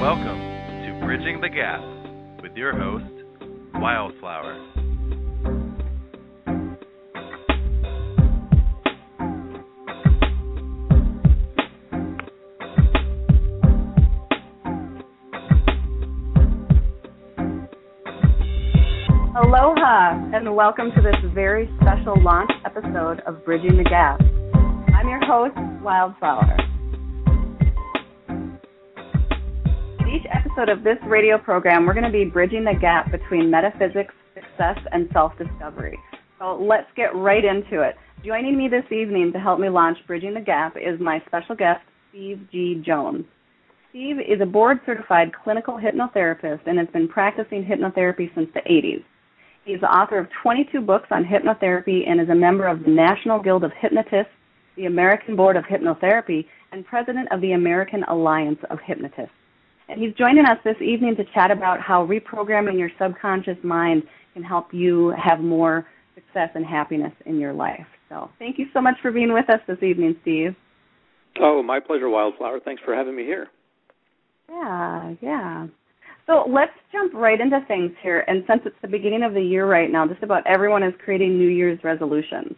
Welcome to Bridging the Gap with your host, Wildflower. Aloha, and welcome to this very special launch episode of Bridging the Gap. I'm your host, Wildflower. Each episode of this radio program, we're going to be bridging the gap between metaphysics, success, and self-discovery. So let's get right into it. Joining me this evening to help me launch Bridging the Gap is my special guest, Steve G. Jones. Steve is a board-certified clinical hypnotherapist and has been practicing hypnotherapy since the 80s. He's the author of 22 books on hypnotherapy and is a member of the National Guild of Hypnotists, the American Board of Hypnotherapy, and president of the American Alliance of Hypnotists. And he's joining us this evening to chat about how reprogramming your subconscious mind can help you have more success and happiness in your life. So thank you so much for being with us this evening, Steve. Oh, my pleasure, Wildflower. Thanks for having me here. Yeah. So let's jump right into things here. And since it's the beginning of the year right now, just about everyone is creating New Year's resolutions,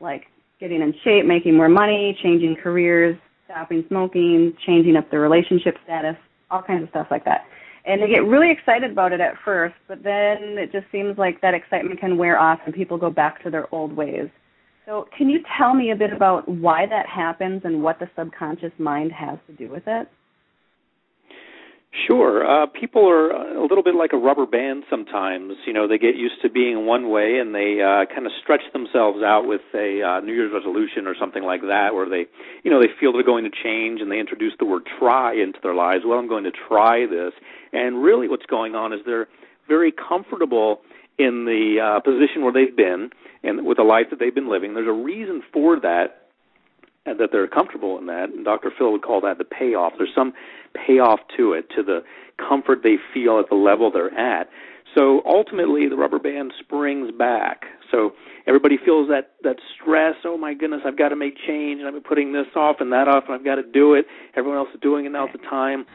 like getting in shape, making more money, changing careers, stopping smoking, changing up their relationship status, all kinds of stuff like that. And they get really excited about it at first, but then it just seems like that excitement can wear off and people go back to their old ways. So can you tell me a bit about why that happens and what the subconscious mind has to do with it? Sure. People are a little bit like a rubber band sometimes. You know, they get used to being one way and they kind of stretch themselves out with a New Year's resolution or something like that, where they feel they're going to change and they introduce the word try into their lives. Well, I'm going to try this. And really what's going on is they're very comfortable in the position where they've been and with the life that they've been living. There's a reason for that, and that they're comfortable in that, and Dr. Phil would call that the payoff. There's some payoff to it, to the comfort they feel at the level they're at. So ultimately, the rubber band springs back. So everybody feels that stress, oh my goodness, I've got to make change, and I've been putting this off and that off, and I've got to do it. Everyone else is doing it now at the time.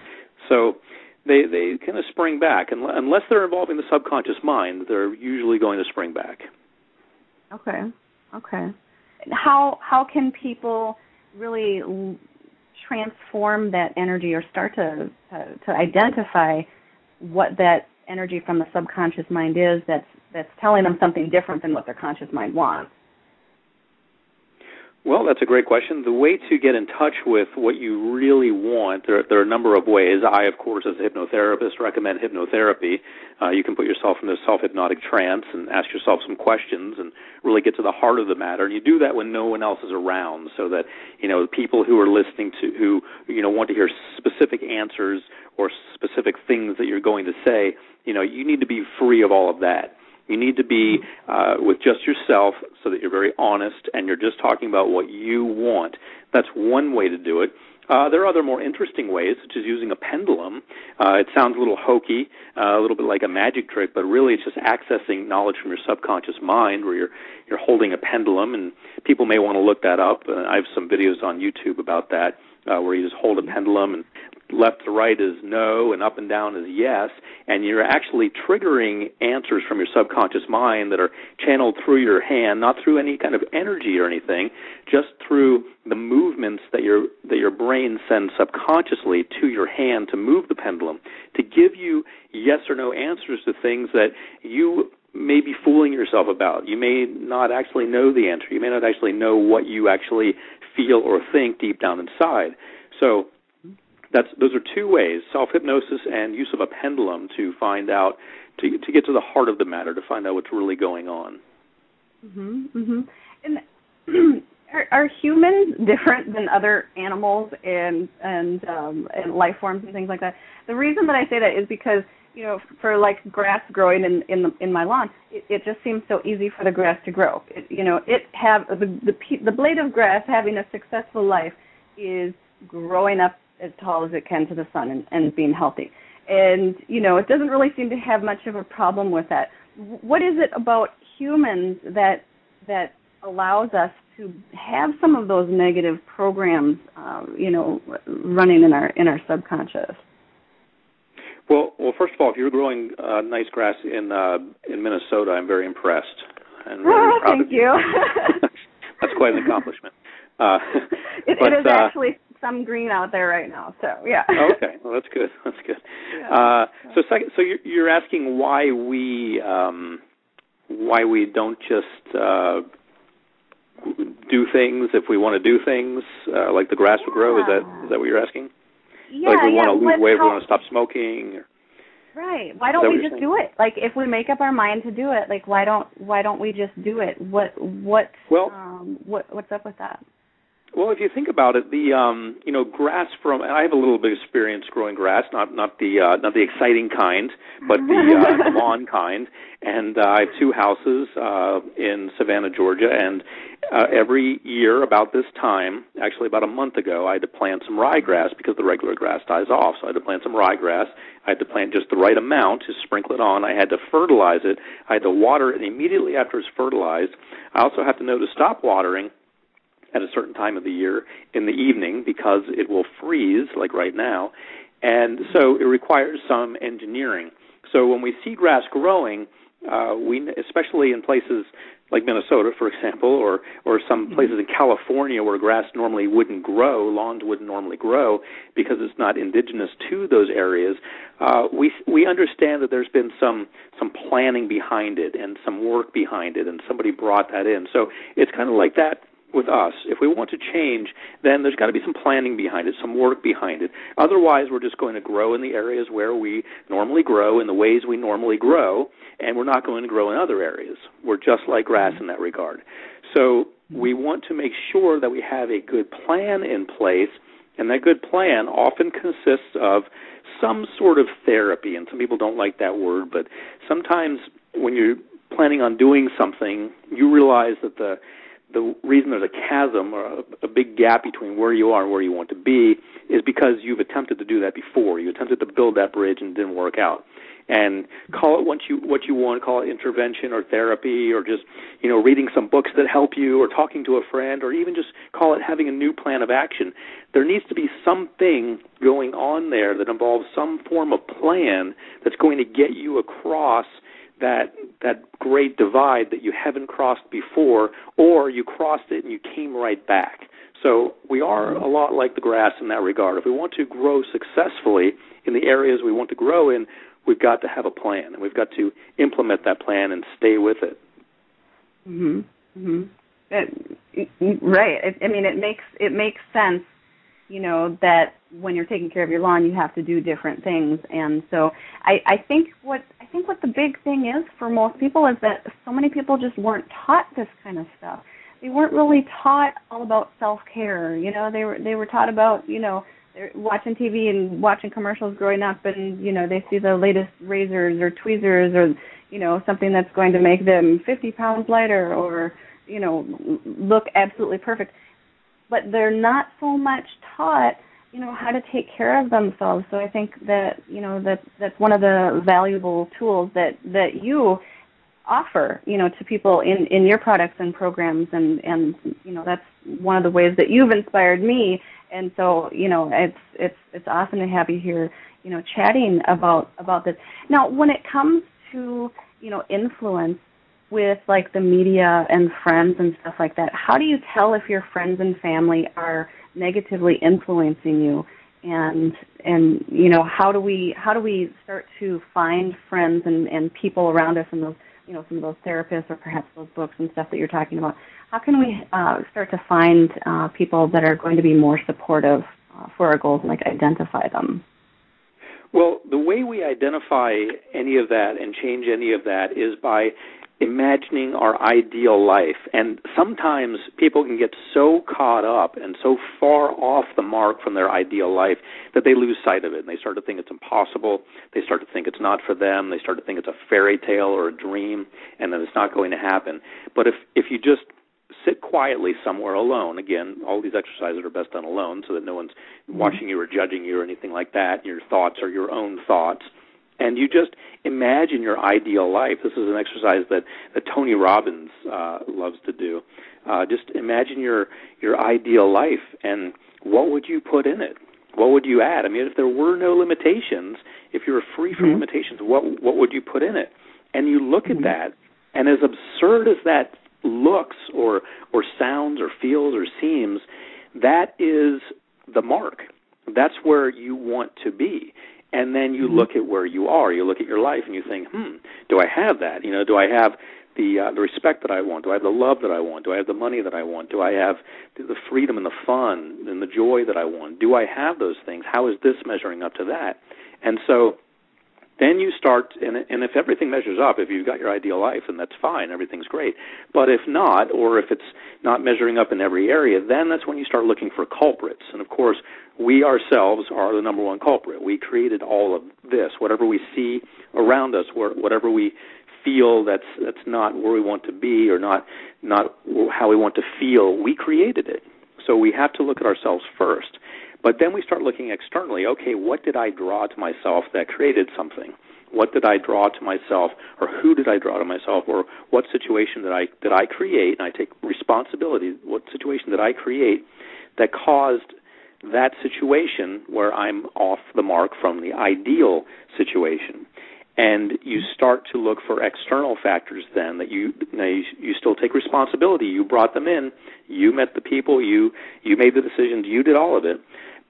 So they kind of spring back. And unless they're involving the subconscious mind, they're usually going to spring back. Okay. How can people really transform that energy or start to identify what that energy from the subconscious mind is that's telling them something different than what their conscious mind wants? Well, that's a great question. The way to get in touch with what you really want, there are a number of ways. I, of course, as a hypnotherapist, recommend hypnotherapy. You can put yourself in a self-hypnotic trance and ask yourself some questions and really get to the heart of the matter. And you do that when no one else is around, so that, the people who are listening to, who, want to hear specific answers or specific things that you're going to say, you need to be free of all of that. You need to be with just yourself so that you're very honest and you're just talking about what you want. That's one way to do it. There are other more interesting ways, such as using a pendulum. It sounds a little hokey, a little bit like a magic trick, but really it's just accessing knowledge from your subconscious mind, where you're holding a pendulum, and people may want to look that up. I have some videos on YouTube about that, where you just hold a pendulum and left to right is no, and up and down is yes, and you're actually triggering answers from your subconscious mind that are channeled through your hand, not through any kind of energy or anything, just through the movements that your brain sends subconsciously to your hand to move the pendulum, to give you yes or no answers to things that you may be fooling yourself about. You may not actually know the answer. You may not actually know what you actually feel or think deep down inside. So those are two ways, self-hypnosis and use of a pendulum, to find out, to get to the heart of the matter, to find out what's really going on. And are humans different than other animals and life forms and things like that? The reason that I say that is because, for like grass growing in my lawn, it just seems so easy for the grass to grow. The blade of grass having a successful life is growing up as tall as it can to the sun and being healthy. And, it doesn't really seem to have much of a problem with that. What is it about humans that allows us to have some of those negative programs, running in our subconscious? Well, first of all, if you're growing nice grass in Minnesota, I'm very impressed and really proud of you. That's quite an accomplishment. It is actually some green out there right now, so yeah. Okay, well that's good. That's good. Yeah. So you're asking why we don't just do things if we want to do things like the grass will grow. Is that what you're asking? Yeah, like we want to lose weight, we want to stop smoking. Right. Why don't we just do it? Like if we make up our mind to do it, like why don't we just do it? What's up with that? Well, if you think about it, the grass and I have a little bit of experience growing grass, not the exciting kind, but the lawn kind. And I have 2 houses in Savannah, Georgia, and every year about this time, actually about a month ago, I had to plant some ryegrass because the regular grass dies off. So I had to plant some ryegrass. I had to plant just the right amount to sprinkle it on. I had to fertilize it. I had to water it immediately after it's fertilized. I also have to know to stop watering at a certain time of the year in the evening because it will freeze like right now. And so it requires some engineering. So when we see grass growing, we, especially in places like Minnesota, for example, or some places in California where grass normally wouldn't grow, lawns wouldn't normally grow because it's not indigenous to those areas, we understand that there's been some planning behind it and some work behind it, and somebody brought that in. So it's kind of like that with us. If we want to change, then there's got to be some planning behind it, some work behind it. Otherwise, we're just going to grow in the areas where we normally grow, in the ways we normally grow, and we're not going to grow in other areas. We're just like grass in that regard. So we want to make sure that we have a good plan in place, and that good plan often consists of some sort of therapy, and some people don't like that word, but sometimes when you're planning on doing something, you realize that the reason there's a chasm or a big gap between where you are and where you want to be is because you've attempted to do that before. You attempted to build that bridge and it didn't work out. And call it what you want, call it intervention or therapy or just, reading some books that help you or talking to a friend or even just call it having a new plan of action. There needs to be something going on there that involves some form of plan that's going to get you across that great divide that you haven't crossed before, or you crossed it and you came right back. So we are a lot like the grass in that regard. If we want to grow successfully in the areas we want to grow in, we've got to have a plan, and we've got to implement that plan and stay with it. Right. It makes sense, that when you're taking care of your lawn, you have to do different things. And so I think what the big thing is for most people is that so many people just weren't taught this kind of stuff. They weren't really taught all about self-care. They were taught about, they're watching TV and watching commercials growing up, and, they see the latest razors or tweezers or, something that's going to make them 50 pounds lighter or, look absolutely perfect. But they're not so much taught, how to take care of themselves. So I think that, that's one of the valuable tools that you offer, to people in your products and programs. And that's one of the ways that you've inspired me. And so, it's awesome to have you here, chatting about this. Now, when it comes to, influence with like the media and friends and stuff like that, how do you tell if your friends and family are negatively influencing you? And how do we start to find friends and people around us and those, some of those therapists or perhaps those books and stuff that you're talking about? How can we start to find people that are going to be more supportive for our goals and identify them? Well, the way we identify any of that and change any of that is by imagining our ideal life. And sometimes people can get so caught up and so far off the mark from their ideal life that they lose sight of it, and they start to think it's impossible. They start to think it's not for them. They start to think it's a fairy tale or a dream and that it's not going to happen. But if you just sit quietly somewhere alone, again, all these exercises are best done alone so that no one's watching you or judging you or anything like that. Your thoughts are your own thoughts. And you just imagine your ideal life. This is an exercise that Tony Robbins loves to do. Just imagine your ideal life, and what would you put in it? what would you add? I mean, if there were no limitations, if you were free from limitations, what would you put in it? And you look at that, and as absurd as that looks or sounds or feels or seems, that is the mark. That's where you want to be. And then you look at where you are. You look at your life and you think, do I have that? You know, do I have the respect that I want? Do I have the love that I want? Do I have the money that I want? Do I have the freedom and the fun and the joy that I want? Do I have those things? How is this measuring up to that? And so then you start, and if everything measures up, if you've got your ideal life, then that's fine, everything's great. But if not, or if it's not measuring up in every area, then that's when you start looking for culprits. And of course, we ourselves are the number one culprit. We created all of this. Whatever we see around us, whatever we feel that's not where we want to be or not how we want to feel, we created it. So we have to look at ourselves first. But then we start looking externally. Okay, what did I draw to myself that created something? What did I draw to myself, or who did I draw to myself, or what situation did I create? And I take responsibility. What situation did I create that caused that situation where I'm off the mark from the ideal situation? And you start to look for external factors then that you still take responsibility. You brought them in. You met the people. You made the decisions. You did all of it.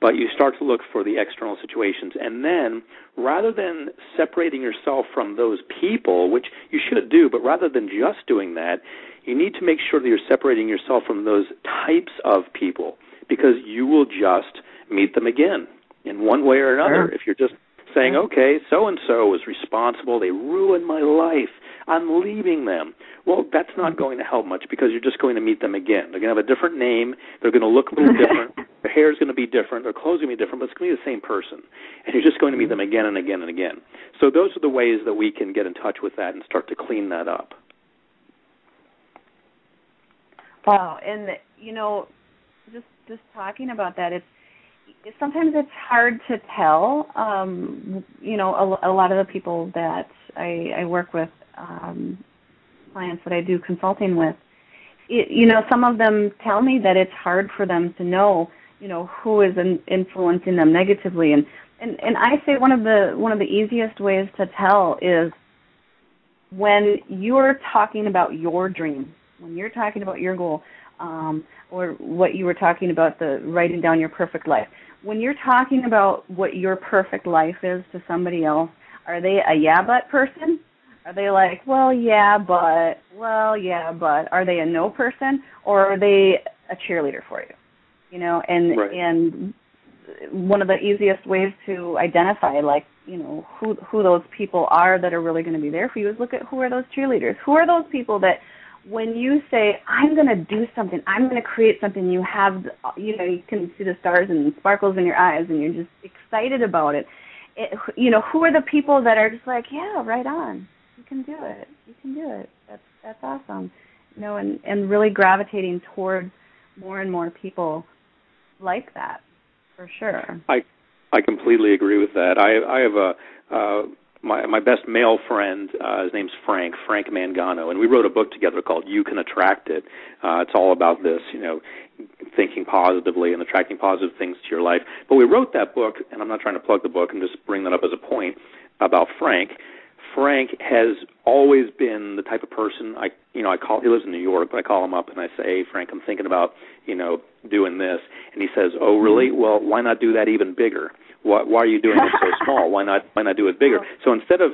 But you start to look for the external situations. And then rather than separating yourself from those people, which you should do, but rather than just doing that, you need to make sure that you're separating yourself from those types of people, because you will just meet them again in one way or another. If you're just saying, okay, so-and-so was responsible, they ruined my life, I'm leaving them. Well, that's not going to help much, because you're just going to meet them again. They're going to have a different name, they're going to look a little different, their hair is going to be different, their clothes are going to be different, but it's going to be the same person. And you're just going to meet them again and again and again. So those are the ways that we can get in touch with that and start to clean that up. Wow, and, you know, just talking about that, sometimes it's hard to tell. You know, a lot of the people that I work with, clients that I do consulting with, you know, some of them tell me that it's hard for them to know, you know, who is influencing them negatively. And I say one of the easiest ways to tell is when you're talking about your dream, when you're talking about your goal, or what you were talking about, the writing down your perfect life. When you're talking about what your perfect life is to somebody else, are they a yeah but person? Are they like, well, yeah, but? Are they a no person, or are they a cheerleader for you? You know, and one of the easiest ways to identify, like, you know, who those people are that are really going to be there for you is look at who are those cheerleaders. Who are those people that when you say, I'm going to do something, I'm going to create something, you have, you know, you can see the stars and sparkles in your eyes and you're just excited about it. You know, who are the people that are just like, yeah, right on. You can do it. You can do it. That's awesome. You know, and really gravitating towards more and more people like that, for sure. I completely agree with that. I have my best male friend, his name's Frank Mangano, and we wrote a book together called You Can Attract It. It's all about this, you know, thinking positively and attracting positive things to your life. But we wrote that book, and I'm not trying to plug the book and just bring that up as a point about Frank. Frank has always been the type of person he lives in New York, but I call him up and I say, hey, Frank, I'm thinking about, you know, doing this. And he says, oh, really? Well, why not do that even bigger? Why are you doing it so small? Why not do it bigger? So instead of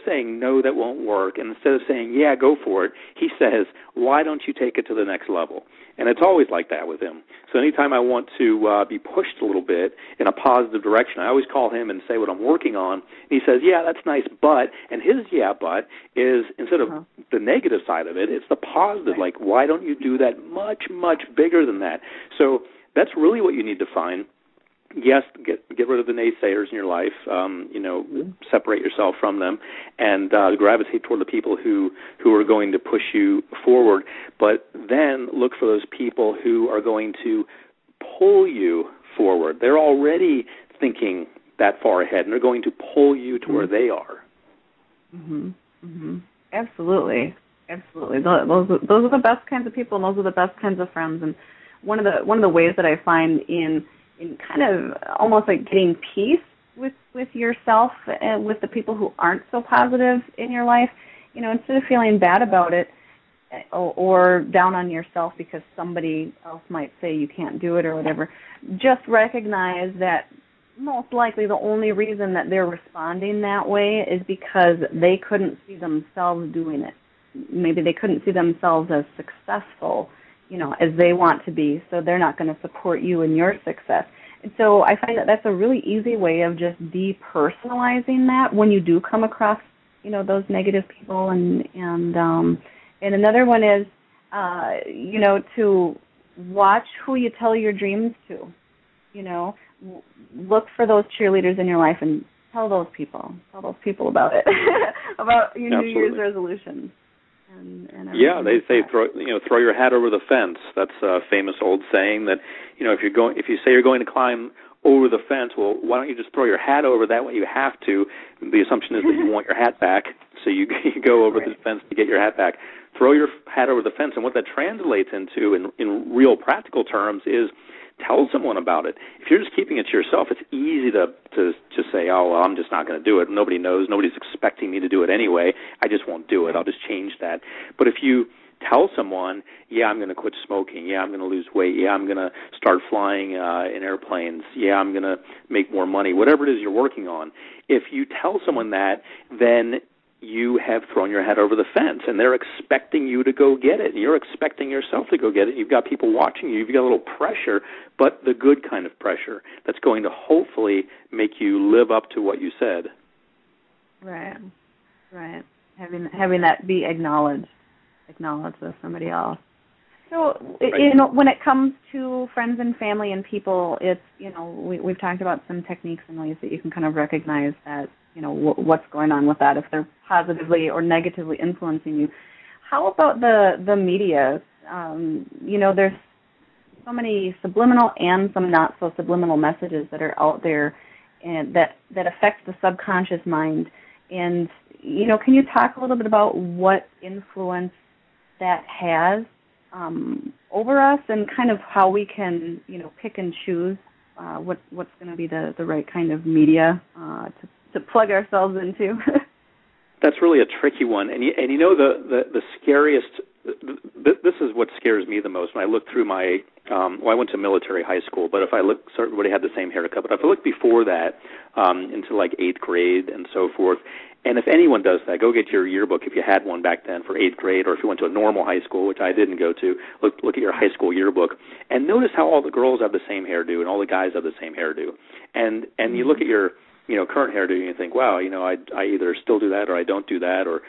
saying, no, that won't work, and instead of saying, yeah, go for it, he says, why don't you take it to the next level? And it's always like that with him. So anytime I want to be pushed a little bit in a positive direction, I always call him and say what I'm working on. And he says, yeah, that's nice, but, and his yeah, but is, instead of the negative side of it, it's the positive, like, why don't you do that much, much bigger than that? So that's really what you need to find. Yes, get rid of the naysayers in your life, separate yourself from them, and gravitate toward the people who are going to push you forward. But then look for those people who are going to pull you forward. They're already thinking that far ahead, and they're going to pull you to where they are. Mm-hmm. Mm-hmm. Absolutely. Those are the best kinds of people, and those are the best kinds of friends. And one of the ways that I find in in kind of almost like getting peace with yourself and with the people who aren't so positive in your life. Instead of feeling bad about it or down on yourself because somebody else might say you can't do it or whatever, just recognize that most likely the only reason that they're responding that way is because they couldn't see themselves doing it. Maybe they couldn't see themselves as successful, as they want to be, so they're not going to support you in your success. And so I find that that's a really easy way of just depersonalizing that when you do come across, those negative people. And another one is, to watch who you tell your dreams to. Look for those cheerleaders in your life and tell those people about it, about your New Year's resolutions. And they say throw your hat over the fence. That's a famous old saying that if you say you're going to climb over the fence, well, why don't you just throw your hat over? That way you have to. The assumption is that you want your hat back, so you go over the fence to get your hat back. Throw your hat over the fence, and what that translates into in real practical terms is tell someone about it. If you're just keeping it to yourself, it's easy to just say, oh, well, I'm just not going to do it. Nobody knows. Nobody's expecting me to do it anyway. I just won't do it. I'll just change that. But if you tell someone, yeah, I'm going to quit smoking. Yeah, I'm going to lose weight. Yeah, I'm going to start flying in airplanes. Yeah, I'm going to make more money. Whatever it is you're working on. If you tell someone that, then you have thrown your head over the fence, and they're expecting you to go get it, and you're expecting yourself to go get it. You've got people watching you. You've got a little pressure, but the good kind of pressure that's going to hopefully make you live up to what you said. Right. Having that be acknowledged with somebody else. So, when it comes to friends and family and people, it's, we've talked about some techniques and ways that you can kind of recognize that, what's going on with that, if they're positively or negatively influencing you. How about the media? There's so many subliminal and some not so subliminal messages that are out there and that affect the subconscious mind. And, can you talk a little bit about what influence that has over us and kind of how we can, pick and choose what's going to be the right kind of media to plug ourselves into? That's really a tricky one. And the scariest, this is what scares me the most. When I look through my, I went to military high school, but if I look, so everybody had the same haircut, but if I look before that, into like 8th grade and so forth, and if anyone does that, go get your yearbook if you had one back then for 8th grade, or if you went to a normal high school, which I didn't go to, look at your high school yearbook, and notice how all the girls have the same hairdo and all the guys have the same hairdo. And you look at your current hairdo and you think, wow, I either still do that or I don't do that or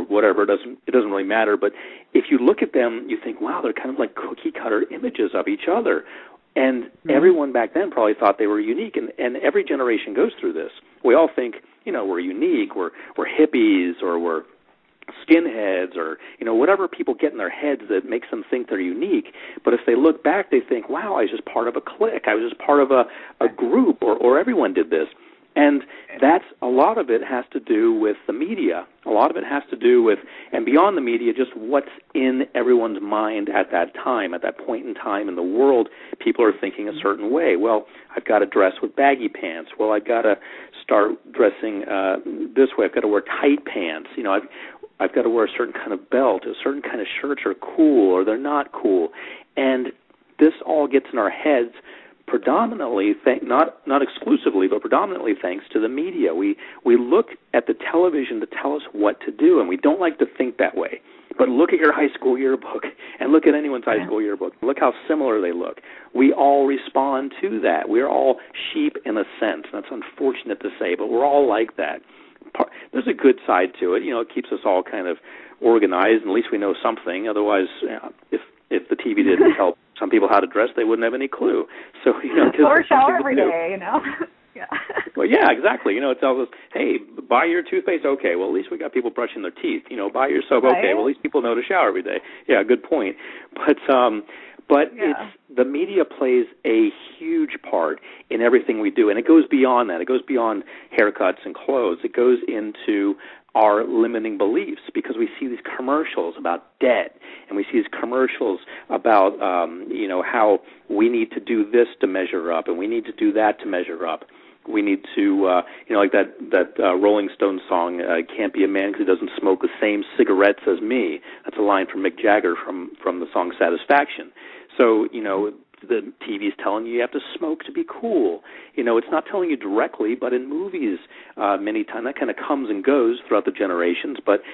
whatever. It doesn't really matter. But if you look at them, you think, wow, they're kind of like cookie cutter images of each other. And everyone back then probably thought they were unique, and every generation goes through this. We all think, we're unique, we're hippies, or we're skinheads, or whatever people get in their heads that makes them think they're unique. But if they look back, they think, wow, I was just part of a clique, I was just part of a group, or everyone did this. And that's, a lot of it has to do with the media. A lot of it has to do with, and beyond the media, just what's in everyone's mind at that time, at that point in time in the world. People are thinking a certain way. Well, I've got to dress with baggy pants. Well, I've got to start dressing this way. I've got to wear tight pants. I've got to wear a certain kind of belt. A certain kind of shirts are cool or they're not cool. And this all gets in our heads predominantly, not exclusively, but predominantly thanks to the media. We look at the television to tell us what to do, and we don't like to think that way. But look at your high school yearbook, and look at anyone's high school yearbook. Look how similar they look. We all respond to that. We're all sheep in a sense. That's unfortunate to say, but we're all like that. There's a good side to it. It keeps us all kind of organized, and at least we know something. Otherwise, if the TV didn't help some people how to dress, they wouldn't have any clue. So, or shower every day, Yeah. Well, yeah, exactly. It tells us, hey, buy your toothpaste. Okay, well, at least we got people brushing their teeth. Buy your soap. Right. Okay, well, at least people know to shower every day. Yeah, good point. But it's, the media plays a huge part in everything we do, and it goes beyond that. It goes beyond haircuts and clothes. It goes into our limiting beliefs, because we see these commercials about debt, and we see these commercials about how we need to do this to measure up, and we need to do that to measure up. We need to, like that Rolling Stones song, "Can't be a man because he doesn't smoke the same cigarettes as me." That's a line from Mick Jagger from the song Satisfaction. So, the TV's telling you have to smoke to be cool. It's not telling you directly, but in movies, many times that kind of comes and goes throughout the generations. But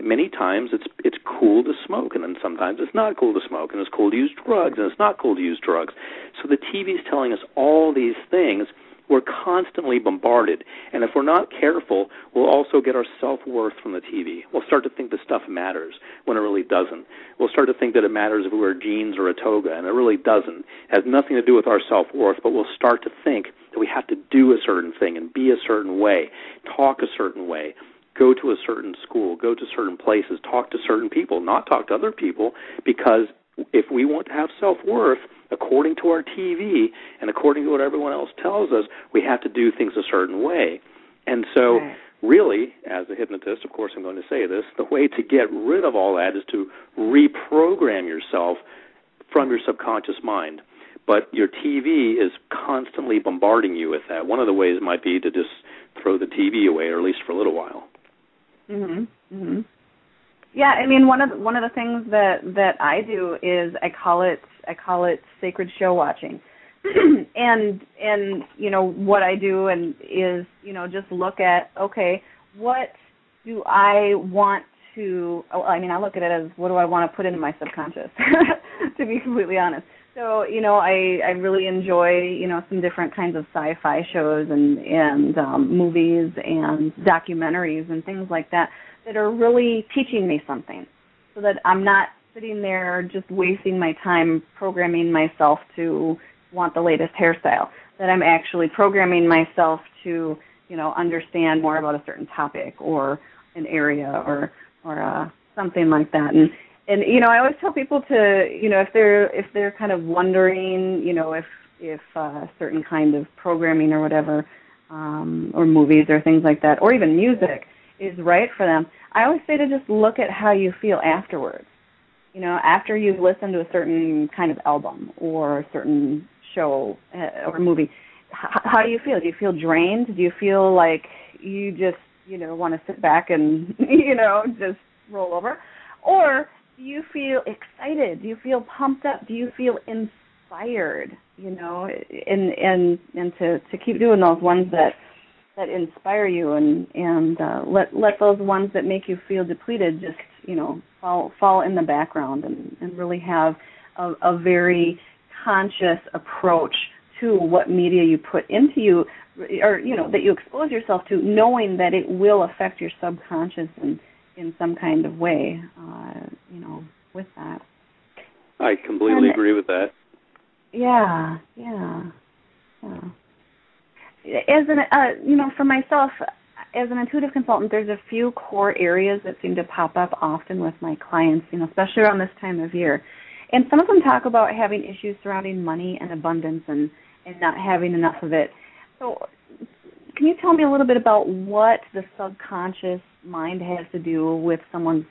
many times it's cool to smoke, and then sometimes it's not cool to smoke, and it's cool to use drugs, and it's not cool to use drugs. So the TV's telling us all these things. We're constantly bombarded, and if we're not careful, we'll also get our self-worth from the TV. We'll start to think this stuff matters when it really doesn't. We'll start to think that it matters if we wear jeans or a toga, and it really doesn't. It has nothing to do with our self-worth, but we'll start to think that we have to do a certain thing and be a certain way, talk a certain way, go to a certain school, go to certain places, talk to certain people, not talk to other people, because if we want to have self-worth, according to our TV and according to what everyone else tells us, we have to do things a certain way. And so really, as a hypnotist, of course I'm going to say this, the way to get rid of all that is to reprogram yourself from your subconscious mind. But your TV is constantly bombarding you with that. One of the ways might be to just throw the TV away, or at least for a little while. Mm-hmm. Yeah, I mean, one of the things that I do is I call it sacred show watching, and what I do is just look at, okay, what do I want to? I look at it as, what do I want to put into my subconscious, to be completely honest. So I really enjoy some different kinds of sci-fi shows and movies and documentaries and things like that are really teaching me something, so that I'm not sitting there just wasting my time programming myself to want the latest hairstyle, that I'm actually programming myself to, understand more about a certain topic or an area or something like that. And I always tell people to, if they're kind of wondering, if a certain kind of programming or whatever, or movies or things like that, or even music is right for them, I always say to just look at how you feel afterwards. After you've listened to a certain kind of album or a certain show or movie, how do you feel? Do you feel drained? Do you feel like you just, want to sit back and, just roll over? Or do you feel excited? Do you feel pumped up? Do you feel inspired? And to keep doing those ones that inspire you, and let those ones that make you feel depleted just fall in the background, and really have a very conscious approach to what media you put into you, or that you expose yourself to, knowing that it will affect your subconscious in some kind of way, with that. I completely agree with that. Yeah. As for myself, as an intuitive consultant, there's a few core areas that seem to pop up often with my clients, especially around this time of year. And some of them talk about having issues surrounding money and abundance and not having enough of it. So can you tell me a little bit about what the subconscious mind has to do with someone's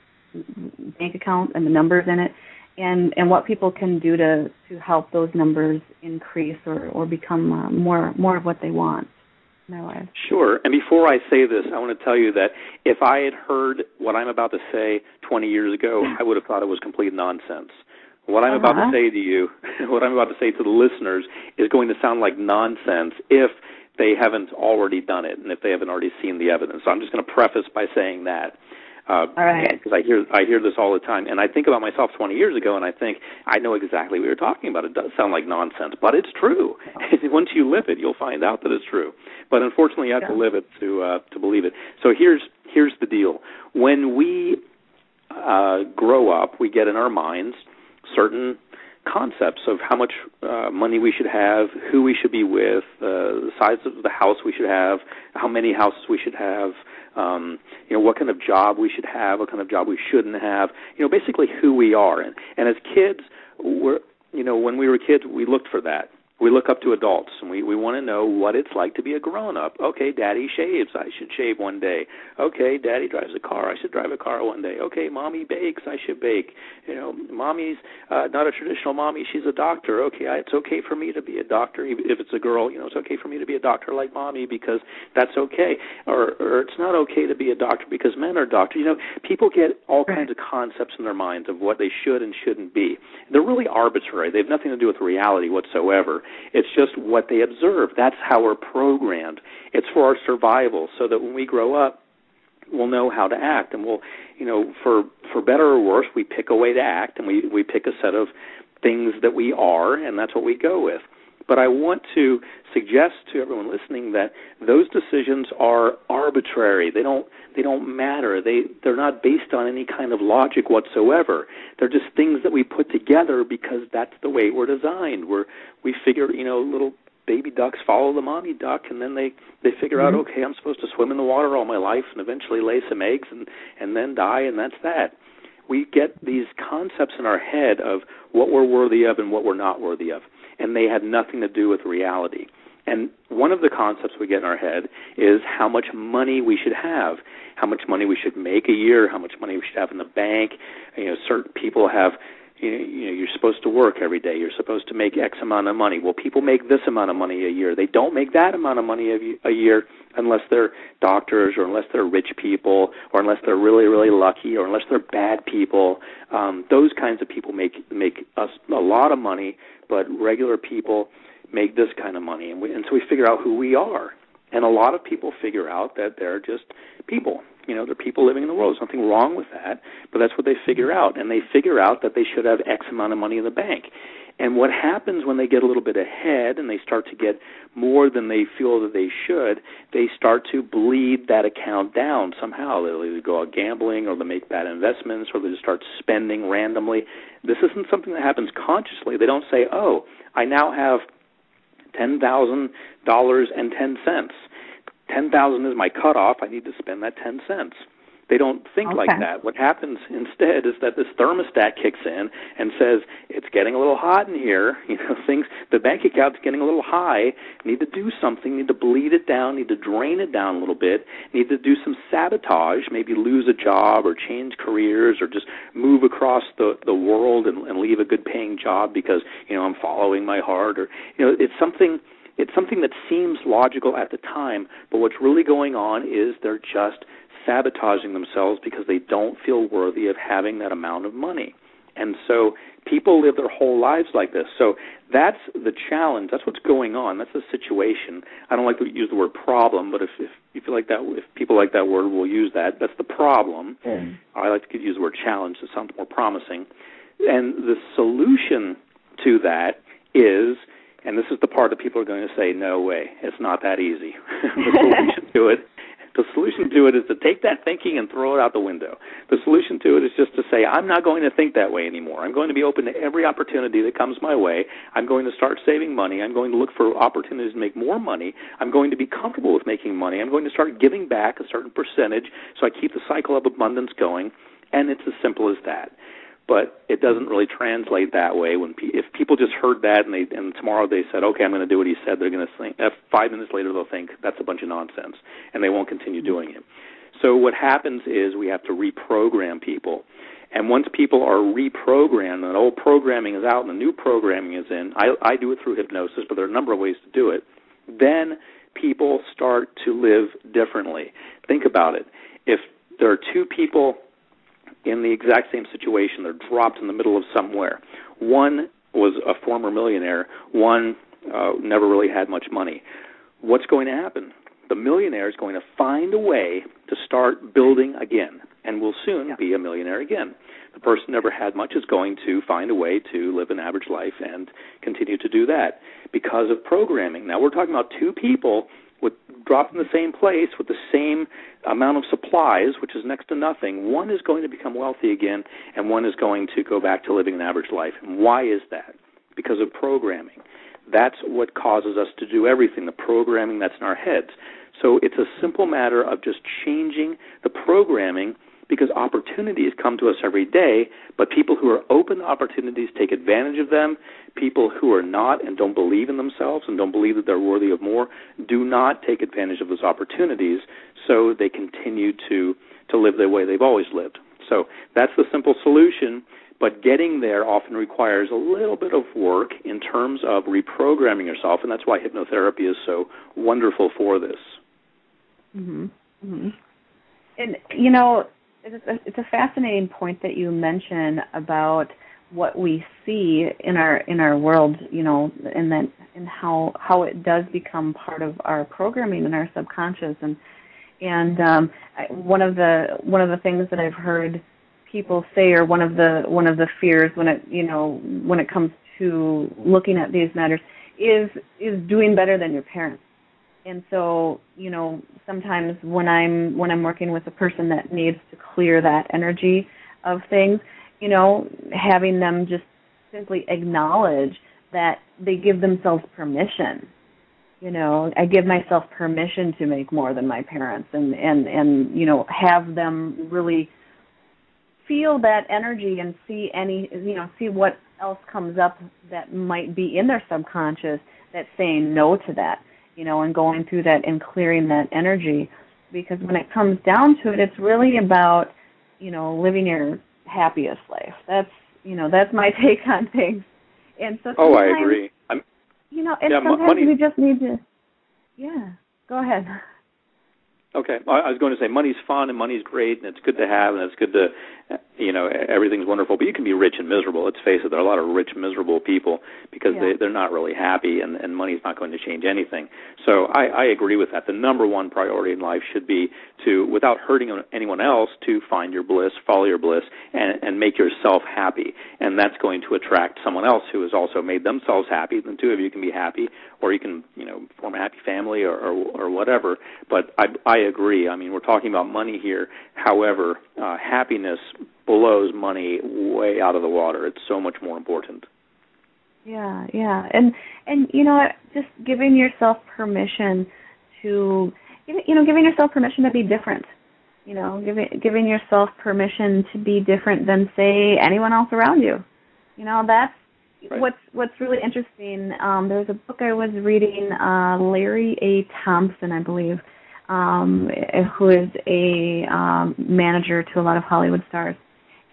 bank account and the numbers in it, and what people can do to help those numbers increase or become more of what they want in their life? Sure. And before I say this, I want to tell you that if I had heard what I'm about to say 20 years ago, I would have thought it was complete nonsense. What I'm about to say to you, what I'm about to say to the listeners, is going to sound like nonsense if they haven't already done it and if they haven't already seen the evidence. So I'm just going to preface by saying that. All right. Because I hear this all the time, and I think about myself 20 years ago, and I think I know exactly what you're talking about. It does sound like nonsense, but it's true. Once you live it, you'll find out that it's true. But unfortunately, you have to live it to believe it. So here's the deal: when we grow up, we get in our minds certain concepts of how much money we should have, who we should be with, the size of the house we should have, how many houses we should have, what kind of job we should have, what kind of job we shouldn't have, basically who we are. And as kids, when we were kids, we looked for that. We look up to adults, and we want to know what it's like to be a grown-up. Okay, Daddy shaves. I should shave one day. Okay, Daddy drives a car. I should drive a car one day. Okay, Mommy bakes. I should bake. Mommy's not a traditional mommy. She's a doctor. Okay, it's okay for me to be a doctor. If it's a girl, it's okay for me to be a doctor like Mommy because that's okay. Or it's not okay to be a doctor because men are doctors. People get all kinds of concepts in their minds of what they should and shouldn't be. They're really arbitrary. They have nothing to do with reality whatsoever. It's just what they observe. That's how we're programmed. It's for our survival, so that when we grow up, we'll know how to act. And we'll, for better or worse, we pick a way to act, and we pick a set of things that we are, and that's what we go with. But I want to suggest to everyone listening that those decisions are arbitrary. They don't matter. They're not based on any kind of logic whatsoever. They're just things that we put together because that's the way we're designed. We figure, little baby ducks follow the mommy duck, and then they figure out, okay, I'm supposed to swim in the water all my life and eventually lay some eggs and then die, and that's that. We get these concepts in our head of what we're worthy of and what we're not worthy of, and they have nothing to do with reality. And one of the concepts we get in our head is how much money we should have, how much money we should make a year, how much money we should have in the bank. Certain people have, you're supposed to work every day. You're supposed to make X amount of money. Well, people make this amount of money a year. They don't make that amount of money a year unless they're doctors or unless they're rich people or unless they're really, really lucky or unless they're bad people. Those kinds of people make us a lot of money, but regular people make this kind of money. And so we figure out who we are. And a lot of people figure out that they're just people. They're people living in the world. There's nothing wrong with that, but that's what they figure out. And they figure out that they should have X amount of money in the bank. And what happens when they get a little bit ahead and they start to get more than they feel that they should, they start to bleed that account down somehow. They'll either go out gambling or they'll make bad investments or they just start spending randomly. This isn't something that happens consciously. They don't say, oh, I now have $10,000.10. $10,000 is my cutoff. I need to spend that 10 cents. They don't think like that. What happens instead is that this thermostat kicks in and says, it's getting a little hot in here. The bank account's getting a little high. Need to do something. Need to bleed it down. Need to drain it down a little bit. Need to do some sabotage, maybe lose a job or change careers or just move across the world and leave a good-paying job because, I'm following my heart. Or, it's something that seems logical at the time, but what's really going on is they're just sabotaging themselves because they don't feel worthy of having that amount of money. And so people live their whole lives like this. So that's the challenge. That's what's going on. That's the situation. I don't like to use the word problem, but if you feel like that, if people like that word, we'll use that. That's the problem. I like to use the word challenge. It sounds more promising. And the solution to that is, and this is the part that people are going to say, no way, it's not that easy. The solution to it is to take that thinking and throw it out the window. The solution to it is just to say, I'm not going to think that way anymore. I'm going to be open to every opportunity that comes my way. I'm going to start saving money. I'm going to look for opportunities to make more money. I'm going to be comfortable with making money. I'm going to start giving back a certain percentage so I keep the cycle of abundance going. And it's as simple as that. But it doesn't really translate that way. If people just heard that and tomorrow they said, okay, I'm going to do what he said, they're going to think, 5 minutes later they'll think that's a bunch of nonsense, and they won't continue doing it. So what happens is we have to reprogram people. And once people are reprogrammed, and old programming is out and the new programming is in, I do it through hypnosis, but there are a number of ways to do it, then people start to live differently. Think about it. If there are two people in the exact same situation, they're dropped in the middle of somewhere. One was a former millionaire. One never really had much money. What's going to happen? The millionaire is going to find a way to start building again and will soon be a millionaire again. The person who never had much is going to find a way to live an average life and continue to do that because of programming. Now, we're talking about two people dropped in the same place with the same amount of supplies, which is next to nothing. One is going to become wealthy again, and one is going to go back to living an average life. And why is that? Because of programming. That's what causes us to do everything, the programming that's in our heads. So it's a simple matter of just changing the programming because opportunities come to us every day, but people who are open to opportunities take advantage of them. People who are not and don't believe in themselves and don't believe that they're worthy of more do not take advantage of those opportunities, so they continue to live the way they've always lived. So that's the simple solution, but getting there often requires a little bit of work in terms of reprogramming yourself, and that's why hypnotherapy is so wonderful for this. Mm-hmm. Mm-hmm. And, you know, it's a fascinating point that you mention about what we see in our world, you know, and how it does become part of our programming in our subconscious. And one of the things that I've heard people say, or one of the fears when it comes to looking at these matters, is doing better than your parents. And so, you know, sometimes when I'm working with a person that needs to clear that energy of things, you know, having them just simply acknowledge that they give themselves permission. You know, I give myself permission to make more than my parents, and you know, have them really feel that energy and see what else comes up that might be in their subconscious that's saying no to that, you know, and going through that and clearing that energy. Because when it comes down to it, it's really about, you know, living your happiest life. That's my take on things. And so I agree. You know, and sometimes we just need to, go ahead. Okay. I was going to say money's fun and money's great and it's good to have and it's good to, you know, everything's wonderful. But you can be rich and miserable. Let's face it, there are a lot of rich, miserable people because they're not really happy, and money's not going to change anything. So I agree with that. The number one priority in life should be to, without hurting anyone else, to find your bliss, follow your bliss, and make yourself happy. And that's going to attract someone else who has also made themselves happy. The two of you can be happy, or you can, you know, form a happy family or whatever. But I agree. I mean, we're talking about money here. However, happiness blows money way out of the water. It's so much more important. Yeah. And you know, just giving yourself permission to, giving yourself permission to be different. You know, giving yourself permission to be different than, say, anyone else around you. You know, that's right. What's really interesting. There's a book I was reading, Larry A. Thompson, I believe, who is a manager to a lot of Hollywood stars.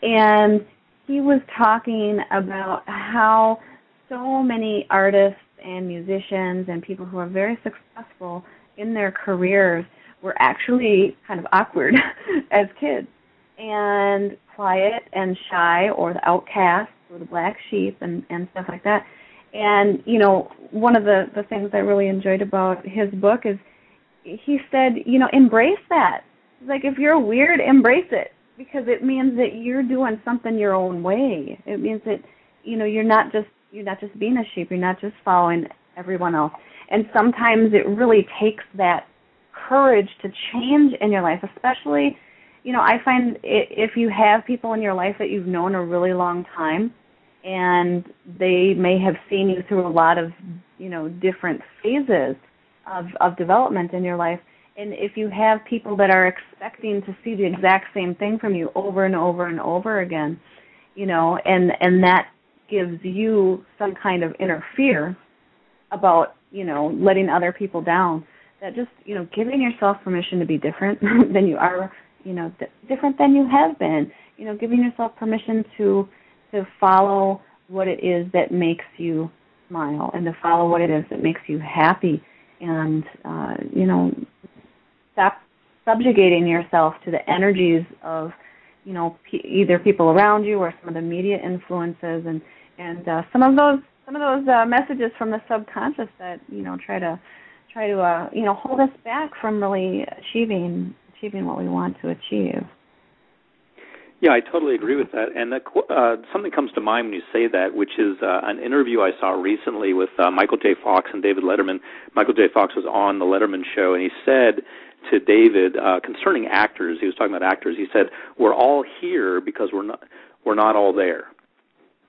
And he was talking about how so many artists and musicians and people who are very successful in their careers were actually kind of awkward as kids and quiet and shy, or the outcast or the black sheep and stuff like that. And, you know, one of the things I really enjoyed about his book is he said, you know, embrace that. Like, if you're weird, embrace it, because it means that you're doing something your own way. It means that, you know, you're not just being a sheep. You're not just following everyone else. And sometimes it really takes that courage to change in your life, especially, you know, I find if you have people in your life that you've known a really long time, and they may have seen you through a lot of, you know, different phases of development in your life, and if you have people that are expecting to see the exact same thing from you over and over and over again, you know, and that gives you some kind of inner fear about, you know, letting other people down, that just, you know, giving yourself permission to be different than you are, you know, different than you have been, you know, giving yourself permission to follow what it is that makes you smile, and to follow what it is that makes you happy, and, you know, stop subjugating yourself to the energies of, you know, either people around you or some of the media influences, and some of those messages from the subconscious that, you know, try to you know, hold us back from really achieving what we want to achieve. Yeah, I totally agree with that. And something comes to mind when you say that, which is an interview I saw recently with Michael J. Fox and David Letterman. Michael J. Fox was on the Letterman show, and he said to David, concerning actors, he was talking about actors, he said, we're all here because we're not all there.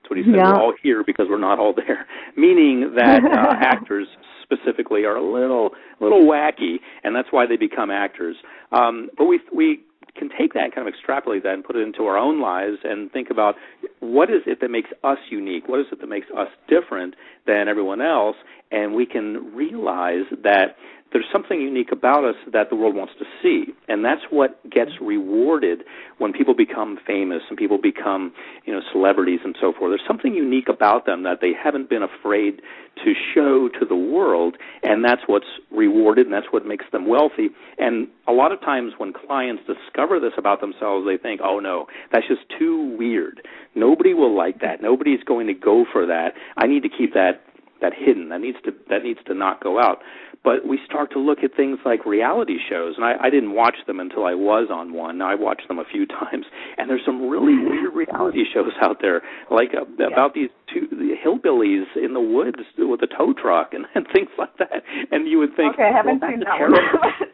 That's what he said. Yeah. We're all here because we're not all there, meaning that actors specifically are a little wacky, and that's why they become actors. But we can take that and kind of extrapolate that and put it into our own lives and think about what is it that makes us unique, what is it that makes us different than everyone else, and we can realize that there's something unique about us that the world wants to see, and that's what gets rewarded when people become famous and people become, celebrities and so forth. There's something unique about them that they haven't been afraid to show to the world, and that's what's rewarded, and that's what makes them wealthy. And a lot of times when clients discover this about themselves, they think, oh, no, that's just too weird. Nobody will like that. Nobody's going to go for that. I need to keep that hidden. That needs to not go out. But we start to look at things like reality shows, and I didn't watch them until I was on one. Now, I watched them a few times, and there's some really weird reality shows out there, like about these the hillbillies in the woods with a tow truck and things like that. And you would think, okay, I haven't seen that one.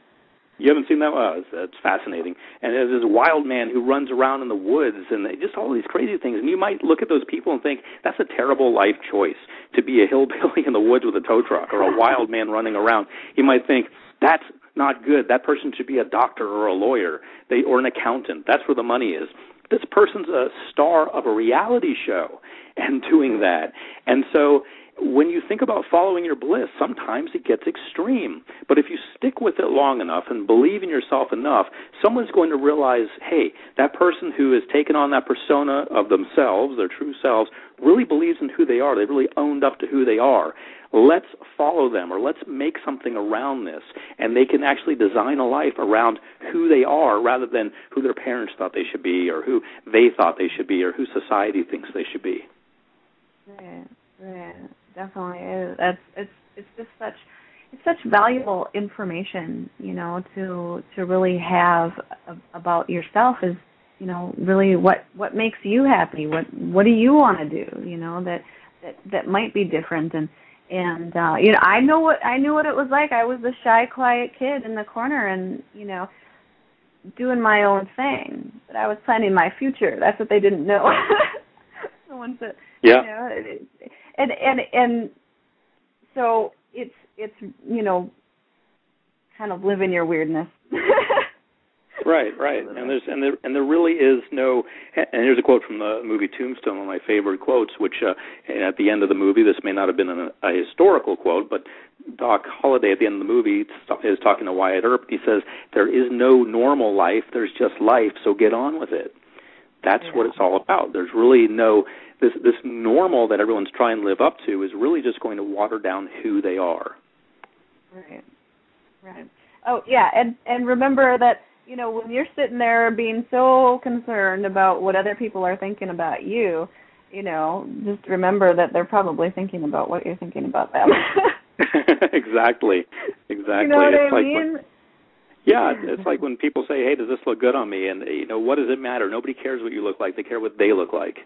You haven't seen that? Oh, it's fascinating. And there's this wild man who runs around in the woods and just all these crazy things. And you might look at those people and think, that's a terrible life choice, to be a hillbilly in the woods with a tow truck or a wild man running around. You might think, that's not good. That person should be a doctor or a lawyer or an accountant. That's where the money is. This person's a star of a reality show and doing that. And so when you think about following your bliss, sometimes it gets extreme. But if you stick with it long enough and believe in yourself enough, someone's going to realize, hey, that person who has taken on that persona of themselves, their true selves, really believes in who they are. They've really owned up to who they are. Let's follow them, or let's make something around this. And they can actually design a life around who they are rather than who their parents thought they should be or who they thought they should be or who society thinks they should be. Right. Definitely is. It's just such valuable information, to really have about yourself is, really what makes you happy, what do you want to do, that might be different and I knew what it was like. I was the shy, quiet kid in the corner and, doing my own thing, but I was planning my future. That's what they didn't know. The ones that And so it's kind of live in your weirdness. Right. And there really is no. And here's a quote from the movie Tombstone, one of my favorite quotes. Which at the end of the movie, this may not have been a historical quote, but Doc Holliday at the end of the movie is talking to Wyatt Earp. He says, "There is no normal life. There's just life. So get on with it." That's what it's all about. There's really no. This normal that everyone's trying to live up to is really just going to water down who they are. Right. Oh, yeah, and remember that, when you're sitting there being so concerned about what other people are thinking about you, just remember that they're probably thinking about what you're thinking about them. Exactly. You know what I mean? It's like when people say, hey, does this look good on me? And, what does it matter? Nobody cares what you look like. They care what they look like.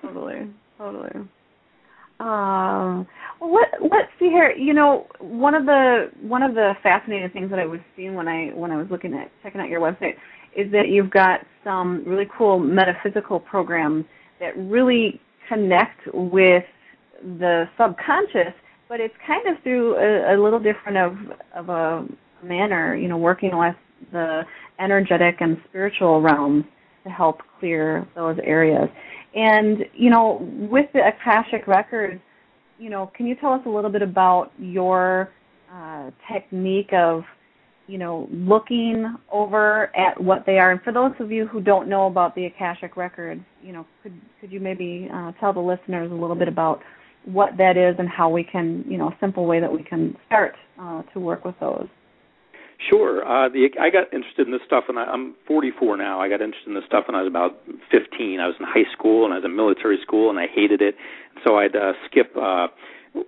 Totally. Let's see here. One of the fascinating things that I was seeing when I was checking out your website is that you've got some really cool metaphysical programs that really connect with the subconscious, but it's kind of through a little different of a manner. Working with the energetic and spiritual realms to help clear those areas. And, with the Akashic Records, can you tell us a little bit about your technique of, looking over at what they are? And for those of you who don't know about the Akashic Records, could you maybe tell the listeners a little bit about what that is and how we can, a simple way that we can start to work with those? Sure. I got interested in this stuff, and I'm 44 now. I got interested in this stuff when I was about 15. I was in high school, and I was in military school, and I hated it. So I'd skip.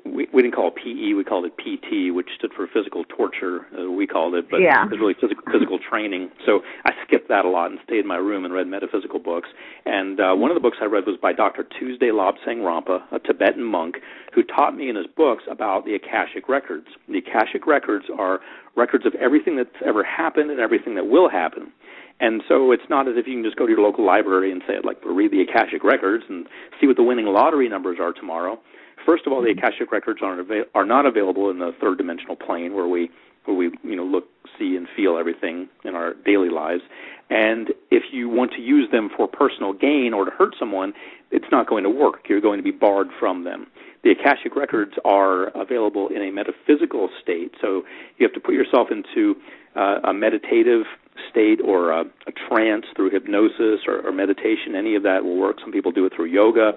We didn't call it PE. We called it PT, which stood for physical torture, we called it, but it was really physical training. So I skipped that a lot and stayed in my room and read metaphysical books. And one of the books I read was by Dr. Tuesday Lobsang Rampa, a Tibetan monk, who taught me in his books about the Akashic Records. The Akashic Records are records of everything that's ever happened and everything that will happen. And so it's not as if you can just go to your local library and say, I'd like to read the Akashic Records and see what the winning lottery numbers are tomorrow. First of all, the Akashic Records are not available in the third dimensional plane where we where we, look, see, and feel everything in our daily lives. And if you want to use them for personal gain or to hurt someone, it's not going to work. You're going to be barred from them. The Akashic Records are available in a metaphysical state, so you have to put yourself into a meditative state or a trance through hypnosis or meditation. Any of that will work. Some people do it through yoga.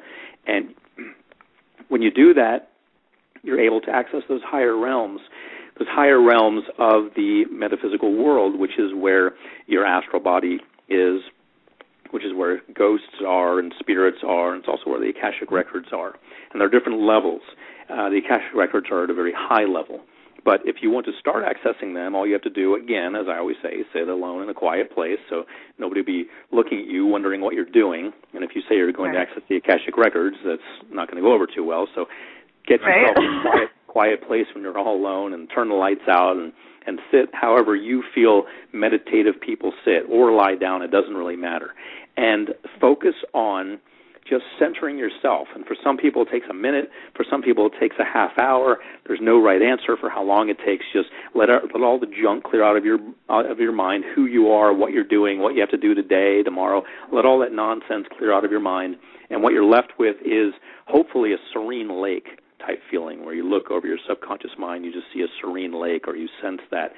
And when you do that, you're able to access those higher realms of the metaphysical world, which is where your astral body is, which is where ghosts are and spirits are, and it's also where the Akashic Records are. And there are different levels. The Akashic Records are at a very high level. But if you want to start accessing them, all you have to do, again, as I always say, sit alone in a quiet place so nobody will be looking at you wondering what you're doing. And if you say you're going to access the Akashic Records, that's not going to go over too well. So get yourself in a quiet place when you're all alone and turn the lights out and sit however you feel meditative people sit, or lie down. It doesn't really matter. And focus on just centering yourself. And for some people it takes a minute. For some people it takes a half hour. There's no right answer for how long it takes. Just let all the junk clear out of your mind, who you are, what you're doing, what you have to do today, tomorrow. Let all that nonsense clear out of your mind. And what you're left with is hopefully a serene lake type feeling where you look over your subconscious mind, you just see a serene lake, or you sense that.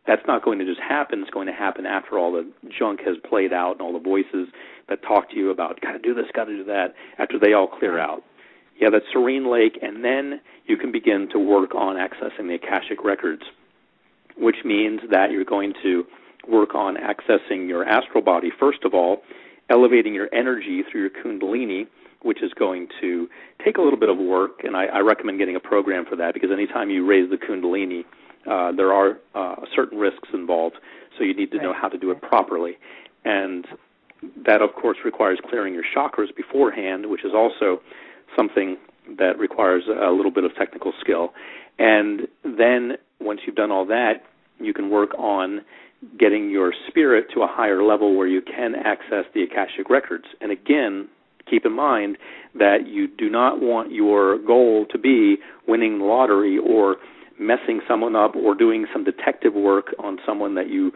That's not going to just happen. It's going to happen after all the junk has played out and all the voices that talk to you about, got to do this, got to do that, after they all clear out. You have that serene lake, and then you can begin to work on accessing the Akashic Records, which means that you're going to work on accessing your astral body, first of all, elevating your energy through your Kundalini, which is going to take a little bit of work, and I recommend getting a program for that, because anytime you raise the Kundalini, there are certain risks involved, so you need to know how to do it properly. And that, of course, requires clearing your chakras beforehand, which is also something that requires a little bit of technical skill. And then once you've done all that, you can work on getting your spirit to a higher level where you can access the Akashic Records. And again, keep in mind that you do not want your goal to be winning the lottery or messing someone up or doing some detective work on someone that you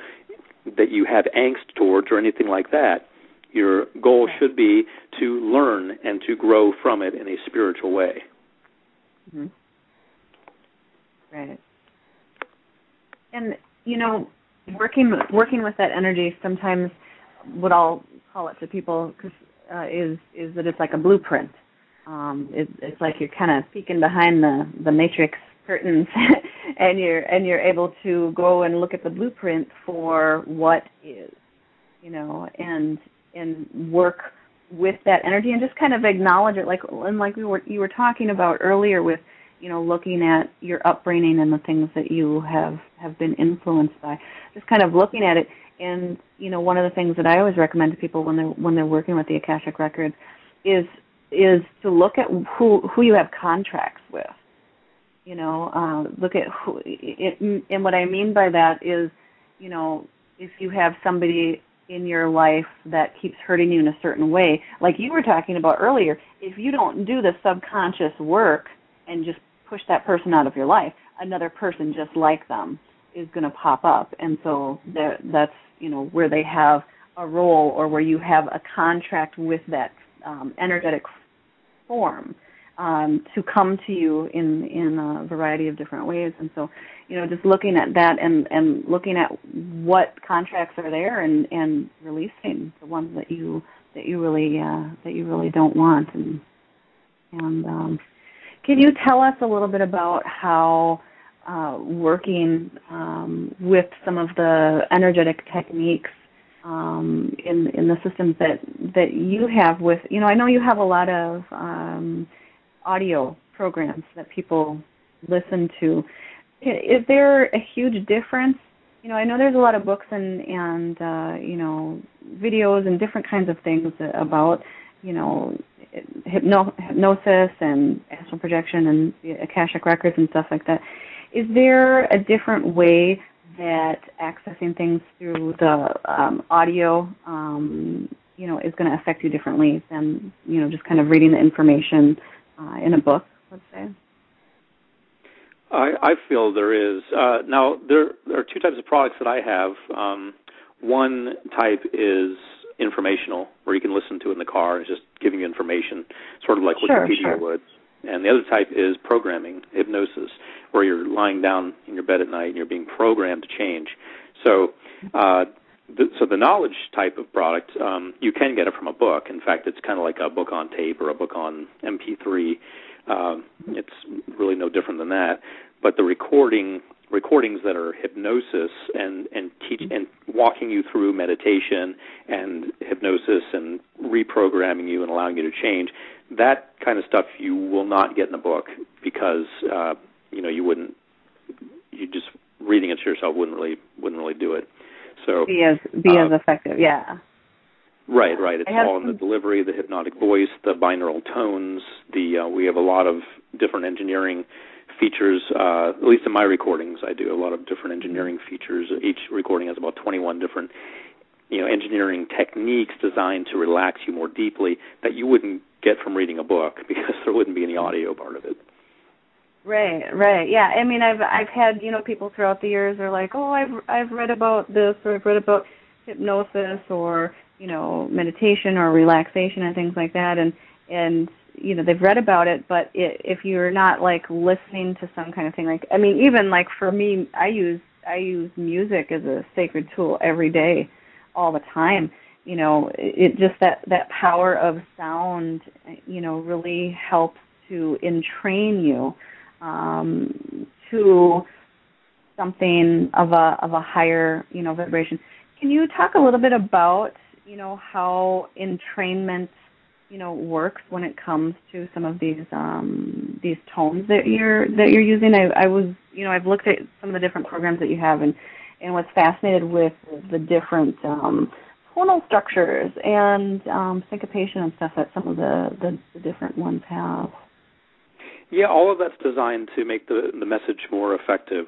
have angst towards or anything like that. Your goal should be to learn and to grow from it in a spiritual way. Mm-hmm. Right. And, working with that energy, sometimes what I'll call it to people is that it's like a blueprint. It's like you're kind of peeking behind the matrix curtains, and you're able to go and look at the blueprint for what is, and work with that energy and just kind of acknowledge it, like you were talking about earlier with, looking at your upbringing and the things that you have been influenced by, just kind of looking at it. And one of the things that I always recommend to people when they're working with the Akashic Records is to look at who you have contracts with. Look at who, and what I mean by that is, if you have somebody in your life that keeps hurting you in a certain way, like you were talking about earlier, if you don't do the subconscious work and just push that person out of your life, another person just like them is going to pop up. And so that's, where they have a role or where you have a contract with that energetic form. To come to you in a variety of different ways. And so, just looking at that and looking at what contracts are there and releasing the ones that you really don't want. And can you tell us a little bit about how working with some of the energetic techniques in the systems that you have with, I know you have a lot of audio programs that people listen to. Is there a huge difference? I know there's a lot of books and videos and different kinds of things about, hypnosis and astral projection and the Akashic Records and stuff like that. Is there a different way that accessing things through the audio, is going to affect you differently than, just kind of reading the information in a book, let's say? I feel there is. Now, there are two types of products that I have. One type is informational, where you can listen to it in the car, and it's just giving you information, sort of like Wikipedia would. And the other type is programming, hypnosis, where you're lying down in your bed at night and you're being programmed to change. So the knowledge type of product, you can get it from a book. In fact, it's kind of like a book on tape or a book on MP3. It's really no different than that. But the recordings that are hypnosis and walking you through meditation and hypnosis and reprogramming you and allowing you to change, that kind of stuff you will not get in a book, because you just reading it to yourself wouldn't really do it. So be as effective, yeah. Right. It's all in the delivery, the hypnotic voice, the binaural tones. We have a lot of different engineering features. At least in my recordings, I do a lot of different engineering features. Each recording has about 21 different, engineering techniques designed to relax you more deeply that you wouldn't get from reading a book, because there wouldn't be any audio part of it. Right. Yeah. I mean, I've had people throughout the years are like, oh, I've read about this, or I've read about hypnosis, or meditation or relaxation and things like that, and they've read about it, but if you're not like listening to some kind of thing, like, I mean, even like for me, I use music as a sacred tool every day, all the time. It just that power of sound, really helps to entrain you to something of a higher, vibration. Can you talk a little bit about, how entrainment, works when it comes to some of these tones that you're using? I've looked at some of the different programs that you have, and was fascinated with the different tonal structures and syncopation and stuff that some of the different ones have. Yeah, all of that's designed to make the message more effective.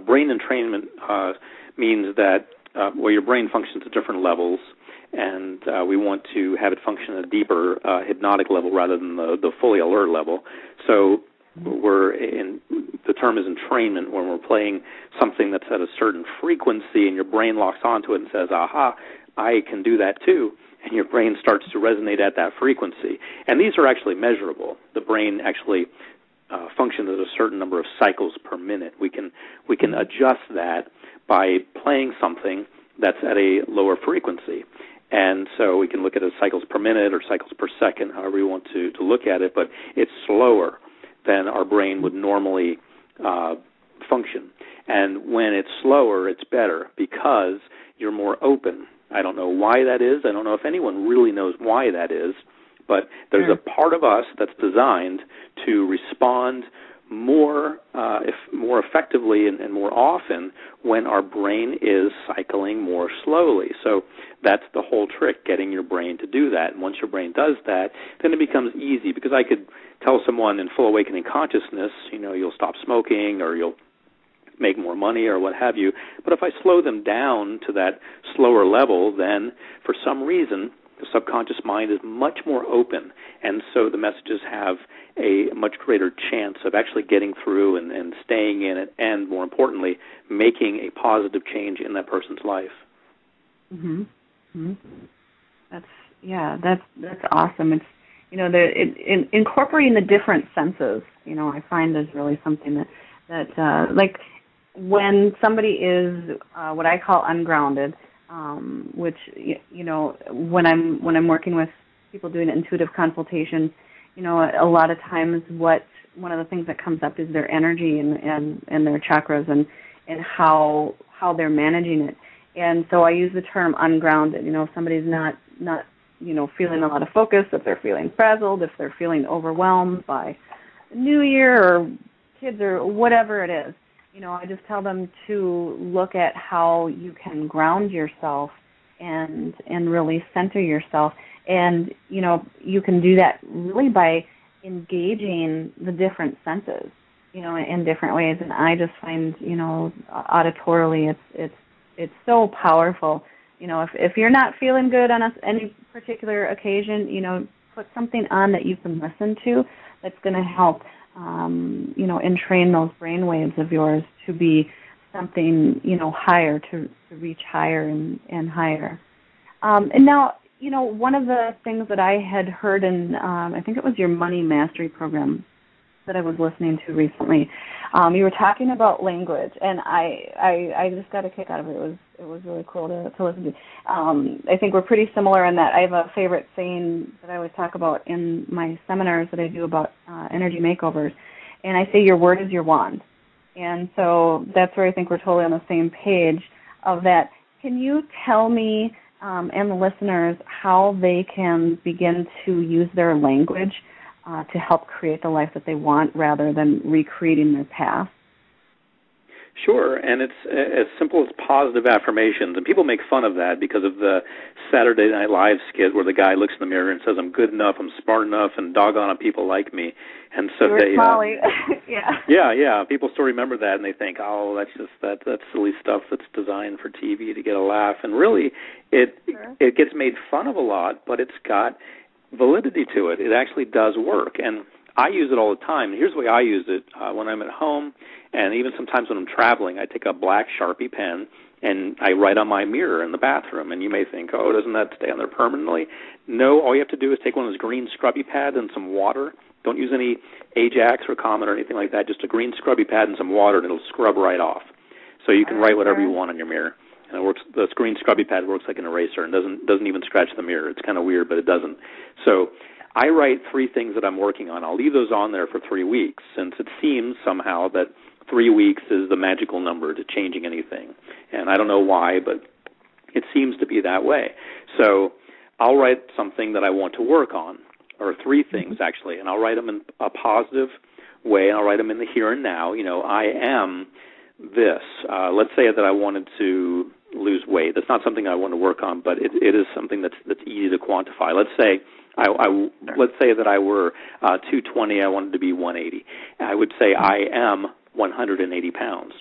Brain entrainment means that your brain functions at different levels, and we want to have it function at a deeper hypnotic level rather than the fully alert level. So the term is entrainment, when we're playing something that's at a certain frequency and your brain locks onto it and says, aha, I can do that too, and your brain starts to resonate at that frequency. And these are actually measurable. The brain actually functions at a certain number of cycles per minute. We can adjust that by playing something that's at a lower frequency. And so we can look at it as cycles per minute or cycles per second, however you want to look at it, but it's slower than our brain would normally function. And when it's slower, it's better, because you're more open. I don't know why that is. I don't know if anyone really knows why that is, but there's a part of us that's designed to respond more effectively and more often when our brain is cycling more slowly. So that's the whole trick, getting your brain to do that. And once your brain does that, then it becomes easy, because I could tell someone in full awakening consciousness, you'll stop smoking, or you'll make more money, or what have you. But if I slow them down to that slower level, then for some reason the subconscious mind is much more open, and so the messages have a much greater chance of actually getting through and staying in it, and more importantly, making a positive change in that person's life. Mm-hmm. That's awesome. It's incorporating the different senses. I find is really something that like when somebody is what I call ungrounded. Which when I'm working with people doing intuitive consultation, a lot of times one of the things that comes up is their energy and their chakras and how they're managing it. And so I use the term ungrounded. If somebody's not feeling a lot of focus, if they're feeling frazzled, if they're feeling overwhelmed by the new year or kids or whatever it is. I just tell them to look at how you can ground yourself and really center yourself. And, you can do that really by engaging the different senses, in different ways. And I just find, auditorily it's so powerful. If you're not feeling good on any particular occasion, put something on that you can listen to that's going to help entrain those brain waves of yours to be something, higher, to reach higher and higher. And now, one of the things that I had heard in, I think it was your Money Mastery program that I was listening to recently, you were talking about language, and I just got a kick out of it. It was really cool to listen to. I think we're pretty similar in that I have a favorite saying that I always talk about in my seminars that I do about energy makeovers, and I say your word is your wand. And so that's where I think we're totally on the same page of that. Can you tell me and the listeners how they can begin to use their language to help create the life that they want rather than recreating their past? Sure, and it's as simple as positive affirmations. And people make fun of that because of the Saturday Night Live skit where the guy looks in the mirror and says, I'm good enough, I'm smart enough, and doggone it, people like me. And so they Yeah, people still remember that, and they think, oh, that's silly stuff that's designed for TV to get a laugh. And really, it gets made fun of a lot, but it's got validity to it. It actually does work. And I use it all the time. Here's the way I use it. When I'm at home, and even sometimes when I'm traveling, I take a black Sharpie pen and I write on my mirror in the bathroom. And you may think, oh, doesn't that stay on there permanently? No, all you have to do is take one of those green scrubby pads and some water. Don't use any Ajax or Comet or anything like that. Just a green scrubby pad and some water, and it'll scrub right off. So you can write whatever you want on your mirror. And it works. The green scrubby pad works like an eraser and doesn't even scratch the mirror. It's kind of weird, but it doesn't. So I write 3 things that I'm working on. I'll leave those on there for 3 weeks, since it seems somehow that 3 weeks is the magical number to changing anything. And I don't know why, but it seems to be that way. So I'll write something that I want to work on, or 3 things actually, and I'll write them in a positive way, and I'll write them in the here and now. I am this. Let's say that I wanted to lose weight. That's not something I want to work on, but it is something that's easy to quantify. Let's say let's say that I were 220, I wanted to be 180. I would say I am 180 pounds.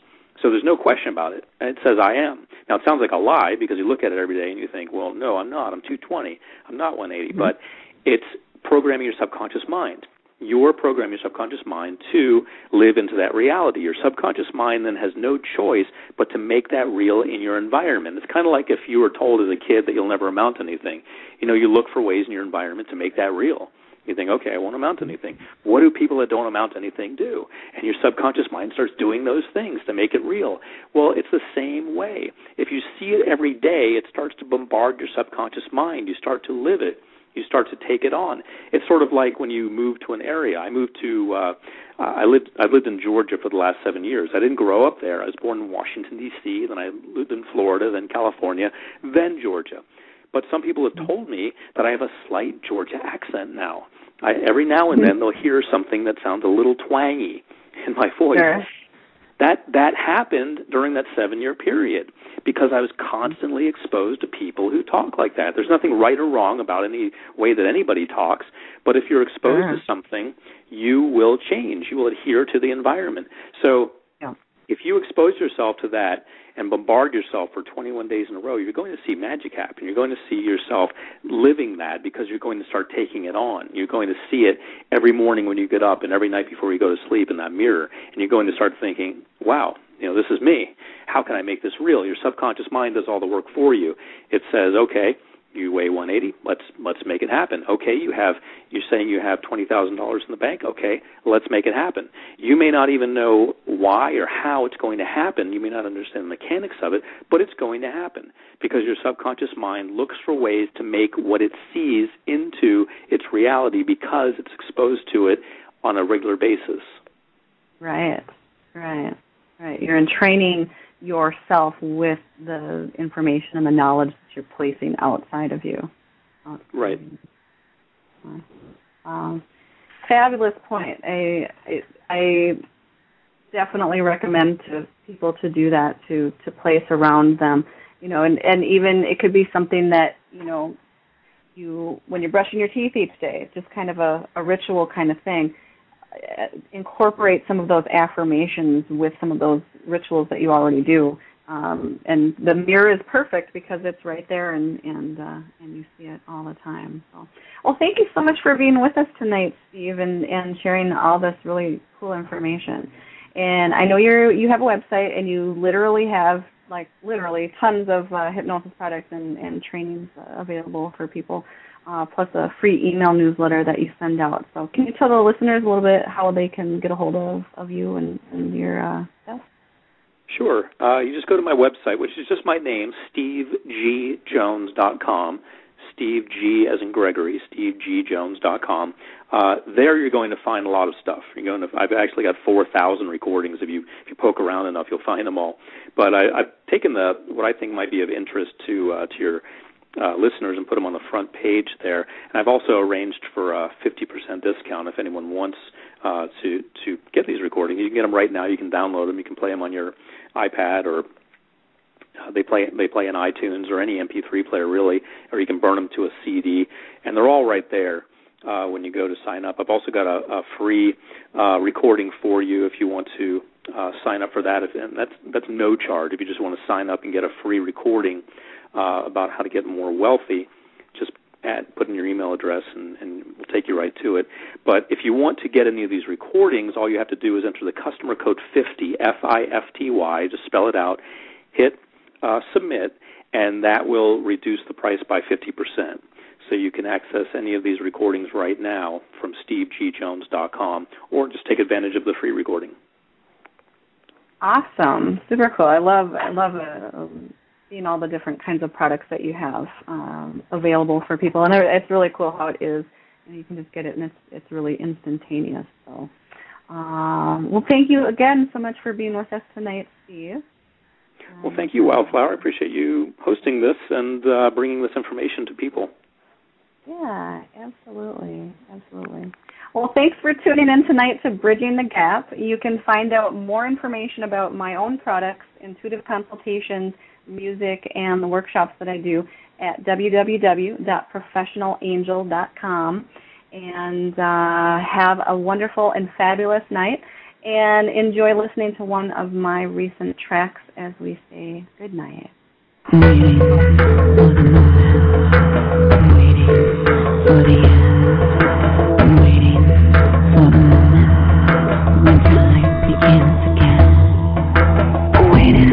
So there's no question about it. It says I am. Now, it sounds like a lie because you look at it every day and you think, well, no, I'm not. I'm 220. I'm not 180. Mm-hmm. But it's programming your subconscious mind. You're programming your subconscious mind to live into that reality. Your subconscious mind then has no choice but to make that real in your environment. It's kind of like if you were told as a kid that you'll never amount to anything. You look for ways in your environment to make that real. You think, okay, I won't amount to anything. What do people that don't amount to anything do? And your subconscious mind starts doing those things to make it real. Well, it's the same way. If you see it every day, it starts to bombard your subconscious mind. You start to live it. You start to take it on. It's sort of like when you move to an area. I moved to, I've lived in Georgia for the last 7 years. I didn't grow up there. I was born in Washington, D.C., then I lived in Florida, then California, then Georgia. But some people have told me that I have a slight Georgia accent now. Every now and then they'll hear something that sounds a little twangy in my voice. Sure. That happened during that 7-year period because I was constantly exposed to people who talk like that. There's nothing right or wrong about any way that anybody talks, but if you're exposed to something, you will change. You will adhere to the environment. So if you expose yourself to that and bombard yourself for 21 days in a row, you're going to see magic happen. You're going to see yourself living that because you're going to start taking it on. You're going to see it every morning when you get up and every night before you go to sleep in that mirror, and you're going to start thinking, wow, this is me. How can I make this real? Your subconscious mind does all the work for you. It says, okay, you weigh 180. Let's make it happen. Okay, you're saying you have $20,000 in the bank. Okay, let's make it happen. You may not even know why or how it's going to happen. You may not understand the mechanics of it, but it's going to happen because your subconscious mind looks for ways to make what it sees into its reality because it's exposed to it on a regular basis. Right. You're entraining yourself with the information and the knowledge that you're placing outside of you. Right. Fabulous point. I definitely recommend to people to do that, to place around them, and even it could be something that, you when you're brushing your teeth each day, it's just kind of a ritual kind of thing. Incorporate some of those affirmations with some of those rituals that you already do And the mirror is perfect because it's right there, and you see it all the time. So, well, thank you so much for being with us tonight, Steve, and sharing all this really cool information. And I know you have a website, and you literally have tons of hypnosis products and trainings available for people, plus a free email newsletter that you send out. So can you tell the listeners a little bit how they can get a hold of you and your stuff? Sure. You just go to my website, which is just my name, SteveGJones.com. Steve G as in Gregory, SteveGJones.com. There you're going to find a lot of stuff. I've actually got 4,000 recordings. If you poke around enough, you'll find them all. But I've taken what I think might be of interest to your listeners and put them on the front page there. And I've also arranged for a 50% discount if anyone wants to get these recordings. You can get them right now. You can download them. You can play them on your iPad, or they play in iTunes or any MP3 player really, or you can burn them to a CD, and they're all right there when you go to sign up. I've also got a free recording for you if you want to sign up for that, and that's no charge. If you just want to sign up and get a free recording about how to get more wealthy, just put in your email address and we'll take you right to it. But if you want to get any of these recordings, all you have to do is enter the customer code 50, F-I-F-T-Y, just spell it out, hit submit, and that will reduce the price by 50%. So you can access any of these recordings right now from SteveGJones.com, or just take advantage of the free recording. Awesome. Super cool. I love seeing all the different kinds of products that you have available for people. And it's really cool how it is. You can just get it, and it's really instantaneous. So, well, thank you again so much for being with us tonight, Steve. Well, thank you, Wildflower. I appreciate you hosting this and bringing this information to people. Yeah, absolutely. Well, thanks for tuning in tonight to Bridging the Gap. You can find out more information about my own products, intuitive consultations, music, and the workshops that I do at www.professionalangel.com. And have a wonderful and fabulous night, and enjoy listening to one of my recent tracks as we say good night. Waiting for the end, waiting for the moment when time begins again. Waiting.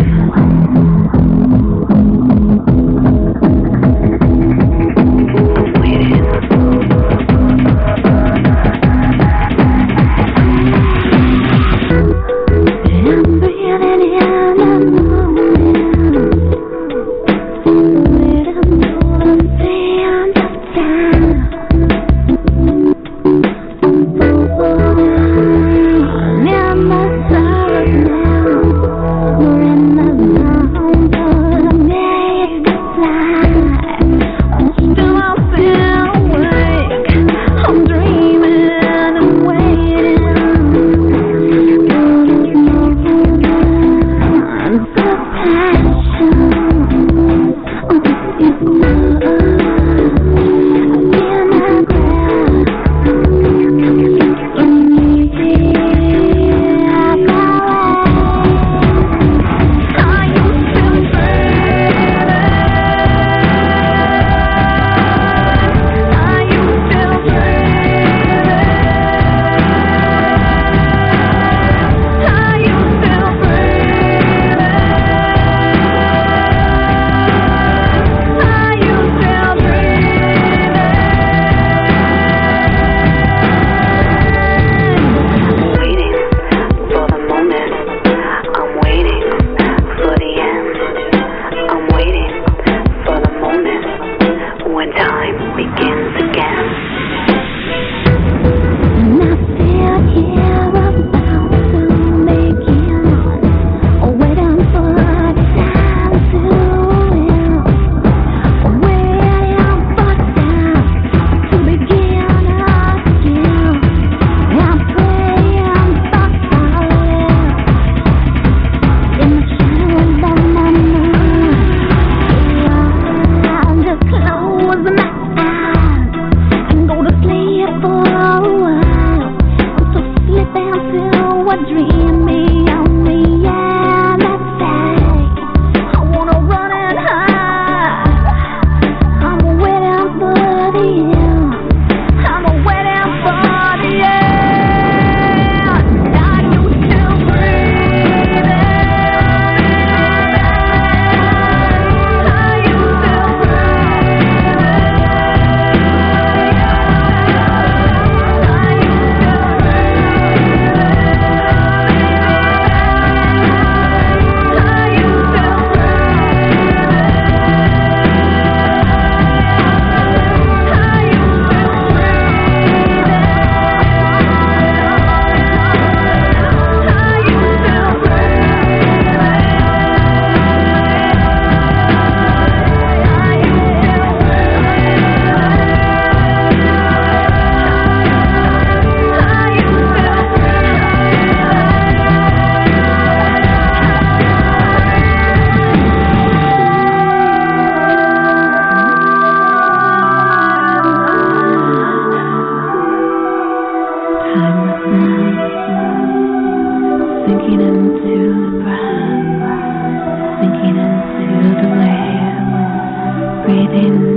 Sleep. waiting